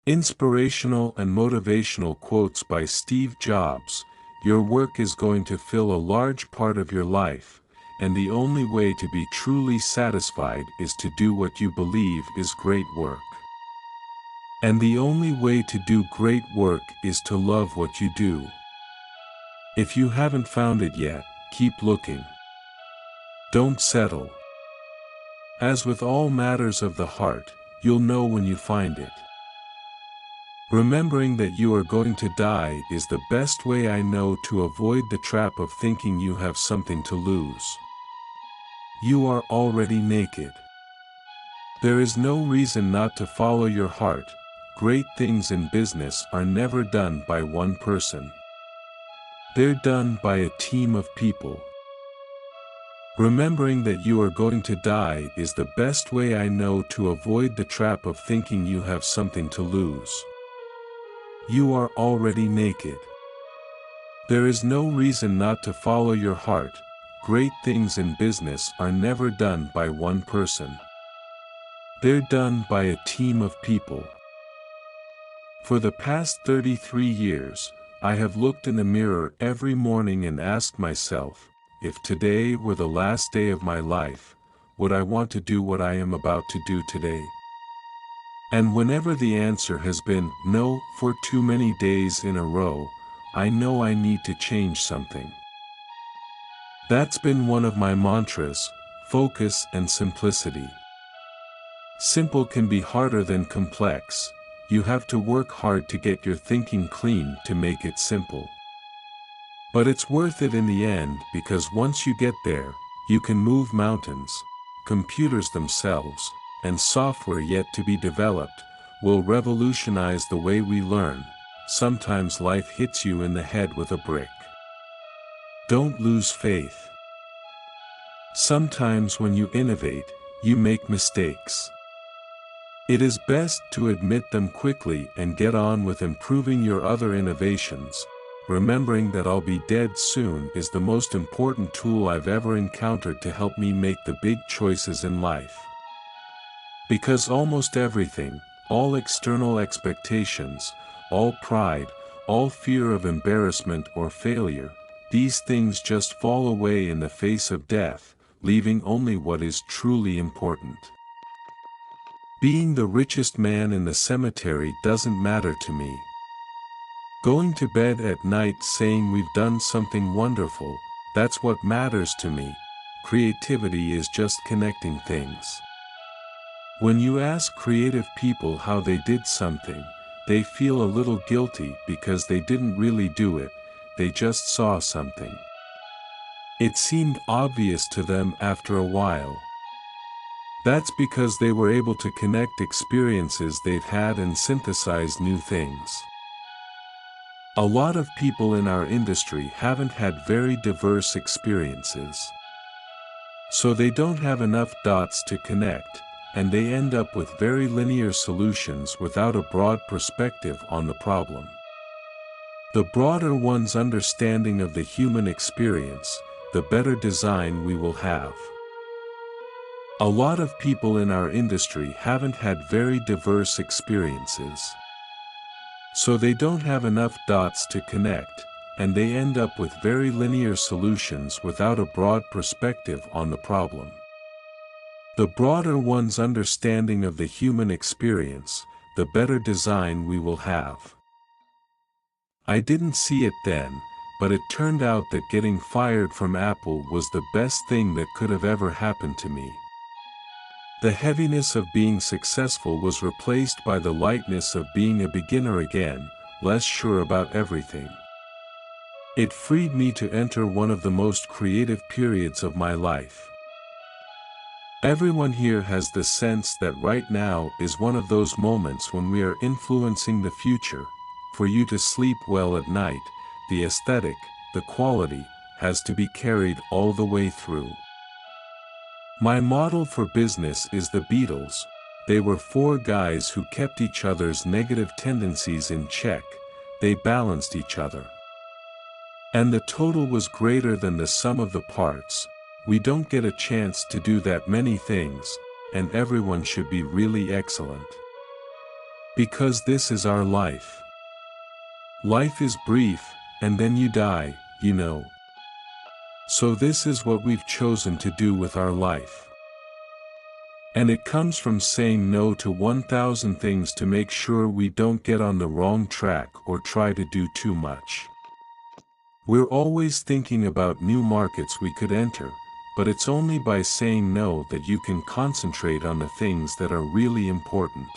Inspirational and Motivational Quotes by Steve Jobs. Your work is going to fill a large part of your life, and the only way to be truly satisfied is to do what you believe is great work. And the only way to do great work is to love what you do. If you haven't found it yet, keep looking. Don't settle. As with all matters of the heart, you'll know when you find it. Remembering that you are going to die is the best way I know to avoid the trap of thinking you have something to lose. You are already naked. There is no reason not to follow your heart. Great things in business are never done by one person. They're done by a team of people. Remembering that you are going to die is the best way I know to avoid the trap of thinking you have something to lose. You are already naked. There is no reason not to follow your heart. Great things in business are never done by one person. They're done by a team of people. For the past 33 years, I have looked in the mirror every morning and asked myself, if today were the last day of my life, would I want to do what I am about to do today? And whenever the answer has been no for too many days in a row, I know I need to change something. That's been one of my mantras: focus and simplicity. Simple can be harder than complex. You have to work hard to get your thinking clean to make it simple. But it's worth it in the end, because once you get there, you can move mountains. Computers themselves, and software yet to be developed, will revolutionize the way we learn. Sometimes life hits you in the head with a brick. Don't lose faith. Sometimes when you innovate, you make mistakes. It is best to admit them quickly and get on with improving your other innovations. Remembering that I'll be dead soon is the most important tool I've ever encountered to help me make the big choices in life. Because almost everything, all external expectations, all pride, all fear of embarrassment or failure, these things just fall away in the face of death, leaving only what is truly important. Being the richest man in the cemetery doesn't matter to me. Going to bed at night saying we've done something wonderful, that's what matters to me. Creativity is just connecting things. When you ask creative people how they did something, they feel a little guilty because they didn't really do it, they just saw something. It seemed obvious to them after a while. That's because they were able to connect experiences they've had and synthesize new things. A lot of people in our industry haven't had very diverse experiences. So they don't have enough dots to connect, and they end up with very linear solutions without a broad perspective on the problem. The broader one's understanding of the human experience, the better design we will have. A lot of people in our industry haven't had very diverse experiences. So they don't have enough dots to connect, and they end up with very linear solutions without a broad perspective on the problem. The broader one's understanding of the human experience, the better design we will have. I didn't see it then, but it turned out that getting fired from Apple was the best thing that could have ever happened to me. The heaviness of being successful was replaced by the lightness of being a beginner again, less sure about everything. It freed me to enter one of the most creative periods of my life. Everyone here has the sense that right now is one of those moments when we are influencing the future. For you to sleep well at night, the aesthetic, the quality, has to be carried all the way through. My model for business is the Beatles. They were four guys who kept each other's negative tendencies in check. They balanced each other. And the total was greater than the sum of the parts. We don't get a chance to do that many things, and everyone should be really excellent. Because this is our life. Life is brief, and then you die, you know. So this is what we've chosen to do with our life. And it comes from saying no to 1,000 things to make sure we don't get on the wrong track or try to do too much. We're always thinking about new markets we could enter, but it's only by saying no that you can concentrate on the things that are really important.